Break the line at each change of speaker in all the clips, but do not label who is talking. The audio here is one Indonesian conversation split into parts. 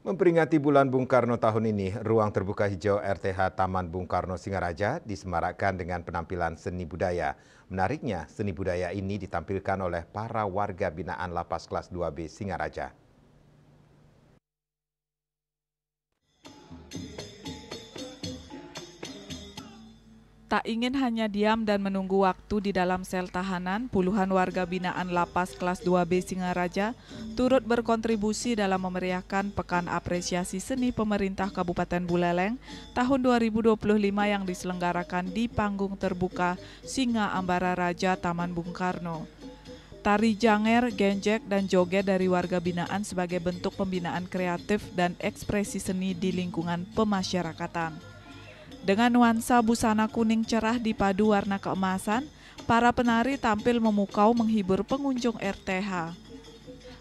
Memperingati Bulan Bung Karno tahun ini, ruang terbuka hijau RTH Taman Bung Karno Singaraja disemarakkan dengan penampilan seni budaya. Menariknya, seni budaya ini ditampilkan oleh para warga binaan Lapas Kelas 2B Singaraja.
Tak ingin hanya diam dan menunggu waktu di dalam sel tahanan, puluhan warga binaan Lapas Kelas 2B Singaraja turut berkontribusi dalam memeriahkan Pekan Apresiasi Seni Pemerintah Kabupaten Buleleng tahun 2025 yang diselenggarakan di panggung terbuka Singa Ambara Raja Taman Bung Karno. Tari janger, genjek, dan joget dari warga binaan sebagai bentuk pembinaan kreatif dan ekspresi seni di lingkungan pemasyarakatan. Dengan nuansa busana kuning cerah dipadu warna keemasan, para penari tampil memukau menghibur pengunjung RTH.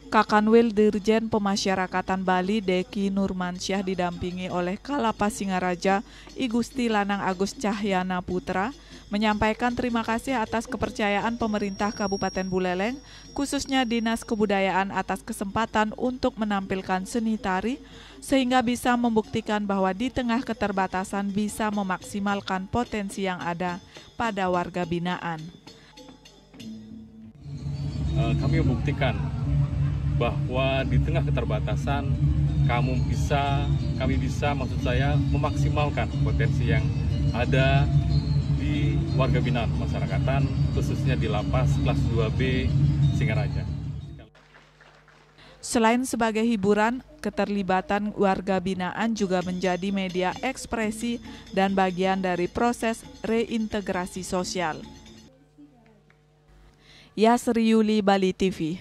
Kakanwil Dirjen Pemasyarakatan Bali Deki Nurmansyah didampingi oleh Kalapas Singaraja I Gusti Lanang Agus Cahyana Putra menyampaikan terima kasih atas kepercayaan pemerintah Kabupaten Buleleng, khususnya Dinas Kebudayaan atas kesempatan untuk menampilkan seni tari, sehingga bisa membuktikan bahwa di tengah keterbatasan bisa memaksimalkan potensi yang ada pada warga binaan.
Kami membuktikan bahwa di tengah keterbatasan kami bisa memaksimalkan potensi yang ada di warga binaan masyarakatan, khususnya di Lapas Kelas 2B Singaraja.
Selain sebagai hiburan, keterlibatan warga binaan juga menjadi media ekspresi dan bagian dari proses reintegrasi sosial. Yasri Yuli, Bali TV.